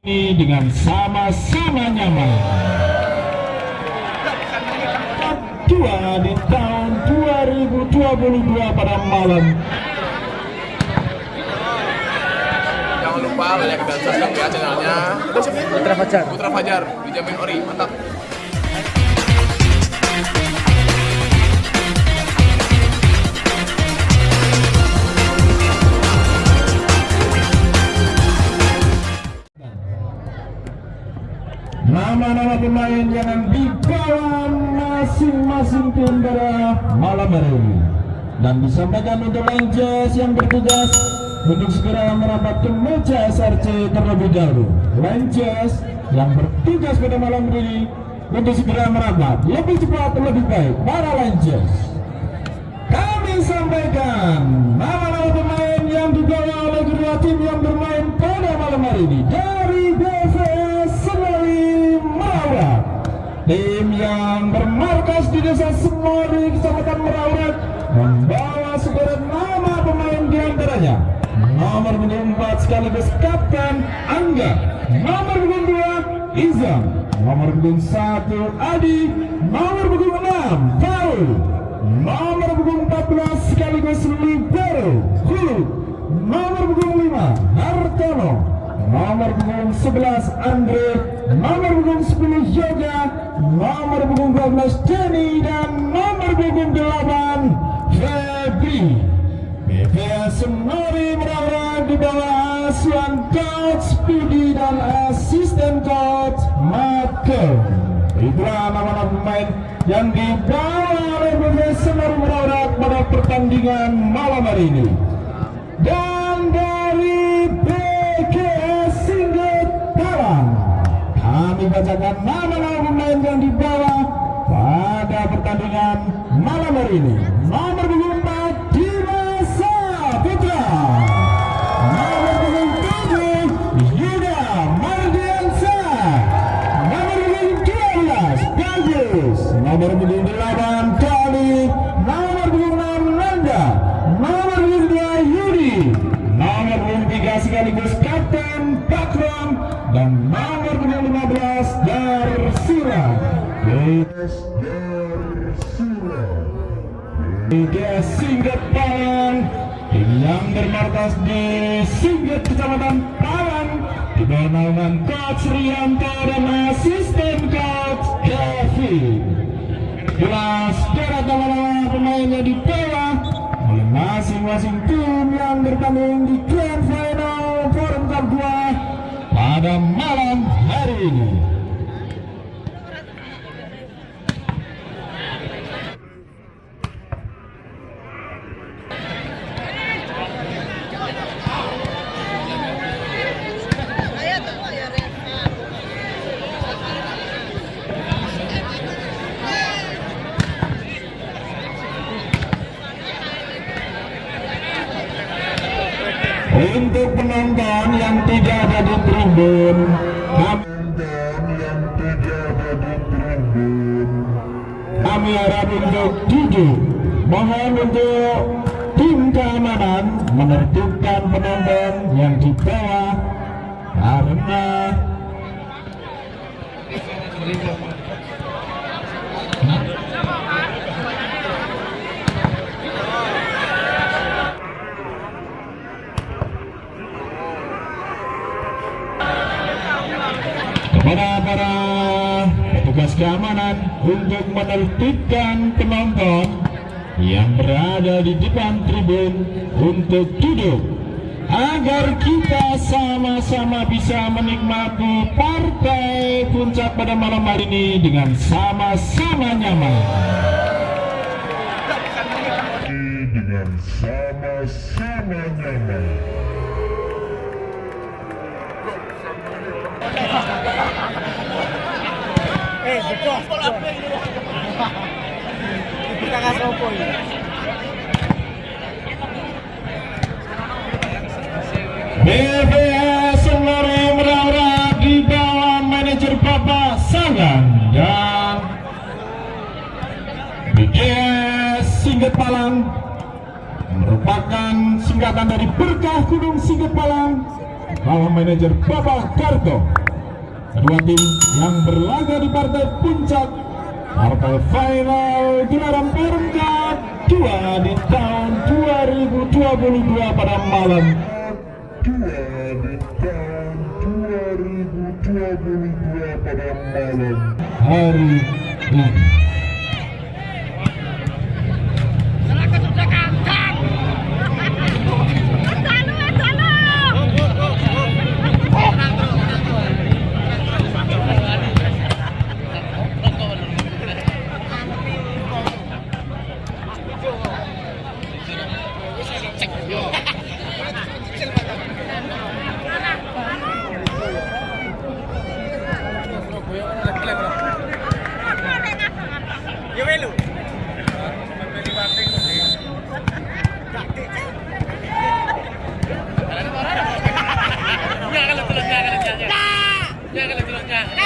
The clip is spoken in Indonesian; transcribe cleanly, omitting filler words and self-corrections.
ini dengan sama-sama nyaman. Dua di tahun 2022 pada malam. Jangan lupa like dan subscribe ya channelnya Putra Fajar dijamin ori, mantap. Nama-nama pemain yang dibawa masing-masing tim pada malam hari ini dan disampaikan untuk Rangers yang bertugas untuk segera merapat ke meja SRC terlebih dahulu. Rangers yang bertugas pada malam ini untuk segera merapat lebih cepat lebih baik. Para Rangers, kami sampaikan nama-nama pemain yang dibawa oleh kedua tim yang bermain pada malam hari ini. Dari BVS Semori Meraurat, tim yang bermarkas di Desa Semori, Kecamatan Meraurat, membawa sederet nama pemain diantaranya nomor punggung 4 sekaligus Kapten Angga, nomor punggung 2 Izam, nomor punggung 1 Adi, nomor punggung 6 Paul, nomor punggung 14 sekaligus Libero Hulu, nomor punggung 5 Hartono, nomor punggung 11 Andre, nomor punggung 10 Yoga, nomor punggung 12 Denny, dan nomor punggung 8 Febri. BVS Semori Meraurat di bawah asuhan Coach Budi dan asisten Coach Michael. Itulah nama-nama pemain yang dibawa oleh BVS Semori Meraurat pada pertandingan malam hari ini. Dan dari BGS Singgit Talang, kami bacakan nama-nama pemain yang dibawa pada pertandingan malam hari ini. Nomor 4 Dimas Saputra, nomor 7 Yuda Mardiansa, nomor 12 Bagus, nomor 8 Dali, nomor 6 Nanda, nomor 2 Yudi, nomor 3 sekaligus Kapten Bakram, dan nomor 15 Darsila. BGS Singgit Palang, tim yang bermarkas di Singgit Kecamatan Palang, di bawah naungan Coach Rianto dan asisten Coach Kevin. Jelas derat nama-nama pemain yang dibawa oleh masing-masing tim yang bertanding di Grand Final Forum Cup 2 pada malam hari ini. Untuk penonton yang tidak ada di tribun, kami harap untuk duduk. Mohon untuk tim keamanan menertibkan penonton yang di bawah karena kepada para petugas keamanan untuk menertibkan penonton yang berada di depan tribun untuk duduk agar kita sama-sama bisa menikmati partai puncak pada malam hari ini dengan sama-sama nyaman. Dengan sama-sama nyaman. BVS Semori Meraurat di bawah manajer Bapak Sangan dan BGS Singgit Palang merupakan singkatan dari Berkah Gunung Singgit Palang lawan manajer Bapak Karto. Kedua tim yang berlaga di partai puncak partai final gelaran Perumda 2 di tahun 2022 pada malam hari ini. Ya, kalau